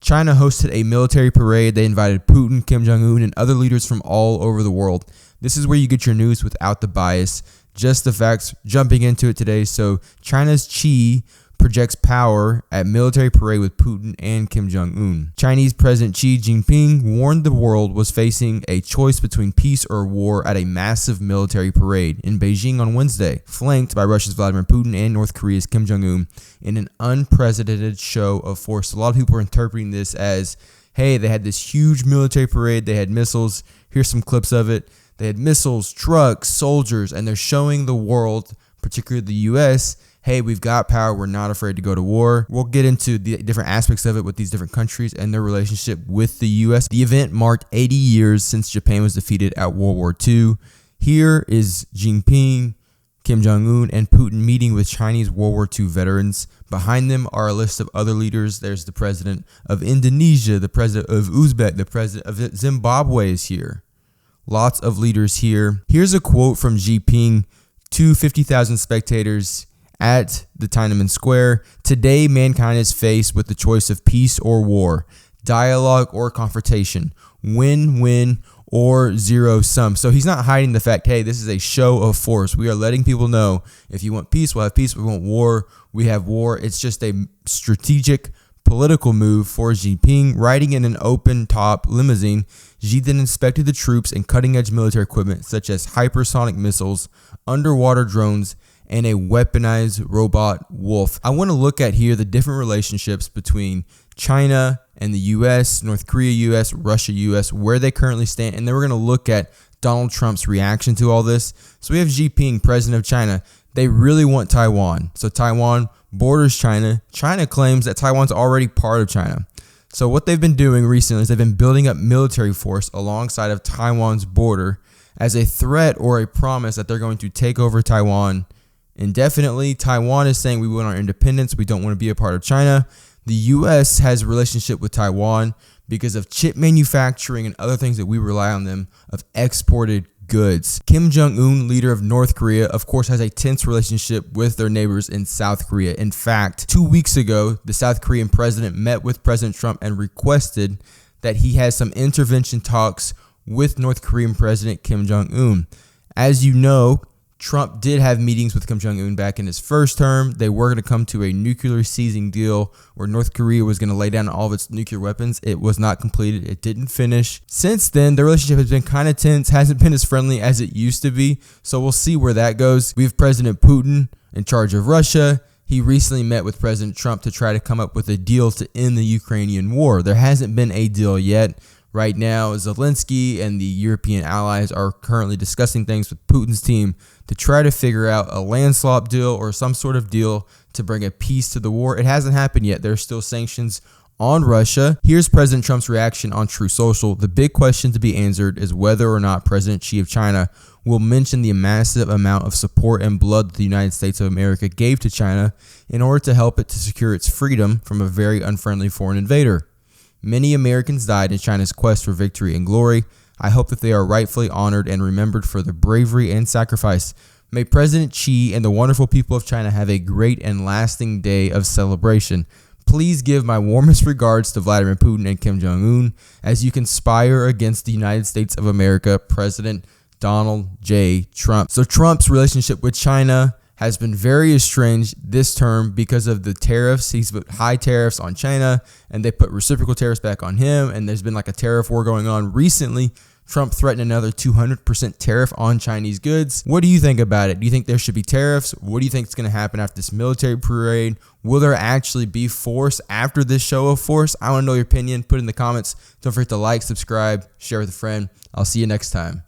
China hosted a military parade. They invited Putin, Kim Jong Un, and other leaders from all over the world. This is where you get your news without the bias, just the facts. Jumping into it today. So China's Xi projects power at military parade with Putin and Kim Jong Un. Chinese President Xi Jinping warned the world was facing a choice between peace or war at a massive military parade in Beijing on Wednesday, flanked by Russia's Vladimir Putin and North Korea's Kim Jong Un in an unprecedented show of force. A lot of people are interpreting this as, hey, they had this huge military parade, they had missiles. Here's some clips of it. They had missiles, trucks, soldiers, and they're showing the world, particularly the U.S., hey, we've got power. We're not afraid to go to war. We'll get into the different aspects of it with these different countries and their relationship with the U.S. The event marked 80 years since Japan was defeated at World War II. Here is Jinping, Kim Jong Un, and Putin meeting with Chinese World War II veterans. Behind them are a list of other leaders. There's the president of Indonesia, the president of Uzbek, the president of Zimbabwe is here. Lots of leaders here. Here's a quote from Jinping to 50,000 spectators at the Tiananmen Square. Today, mankind is faced with the choice of peace or war, dialogue or confrontation, win-win or zero-sum. So he's not hiding the fact, hey, this is a show of force. We are letting people know, if you want peace, we'll have peace. We want war, we have war. It's just a strategic political move for Xi Jinping. Riding in an open-top limousine, Xi then inspected the troops and cutting-edge military equipment such as hypersonic missiles, underwater drones, and a weaponized robot wolf. I want to look at here the different relationships between China and the U.S., North Korea, U.S., Russia, U.S., where they currently stand. And then we're going to look at Donald Trump's reaction to all this. So we have Xi Jinping, president of China. They really want Taiwan. So Taiwan borders China. China claims that Taiwan's already part of China. So what they've been doing recently is they've been building up military force alongside of Taiwan's border as a threat or a promise that they're going to take over Taiwan indefinitely. Taiwan is saying we want our independence. We don't want to be a part of China. The U.S. has a relationship with Taiwan because of chip manufacturing and other things that we rely on them of exported goods. Kim Jong Un, leader of North Korea, of course, has a tense relationship with their neighbors in South Korea. In fact, 2 weeks ago, the South Korean president met with President Trump and requested that he has some intervention talks with North Korean President Kim Jong Un. As you know, Trump did have meetings with Kim Jong Un back in his first term. They were going to come to a nuclear seizing deal where North Korea was going to lay down all of its nuclear weapons. It was not completed. It didn't finish. Since then, the relationship has been kind of tense, hasn't been as friendly as it used to be. So we'll see where that goes. We have President Putin in charge of Russia. He recently met with President Trump to try to come up with a deal to end the Ukrainian war. There hasn't been a deal yet. Right now, Zelensky and the European allies are currently discussing things with Putin's team to try to figure out a land swap deal or some sort of deal to bring a peace to the war. It hasn't happened yet. There are still sanctions on Russia. Here's President Trump's reaction on Truth Social. The big question to be answered is whether or not President Xi of China will mention the massive amount of support and blood that the United States of America gave to China in order to help it to secure its freedom from a very unfriendly foreign invader. Many Americans died in China's quest for victory and glory. I hope that they are rightfully honored and remembered for their bravery and sacrifice. May President Xi and the wonderful people of China have a great and lasting day of celebration. Please give my warmest regards to Vladimir Putin and Kim Jong Un as you conspire against the United States of America, President Donald J. Trump. So Trump's relationship with China has been very estranged this term because of the tariffs. He's put high tariffs on China, and they put reciprocal tariffs back on him, and there's been like a tariff war going on. Recently, Trump threatened another 200% tariff on Chinese goods. What do you think about it? Do you think there should be tariffs? What do you think is going to happen after this military parade? Will there actually be force after this show of force? I want to know your opinion. Put it in the comments. Don't forget to like, subscribe, share with a friend. I'll see you next time.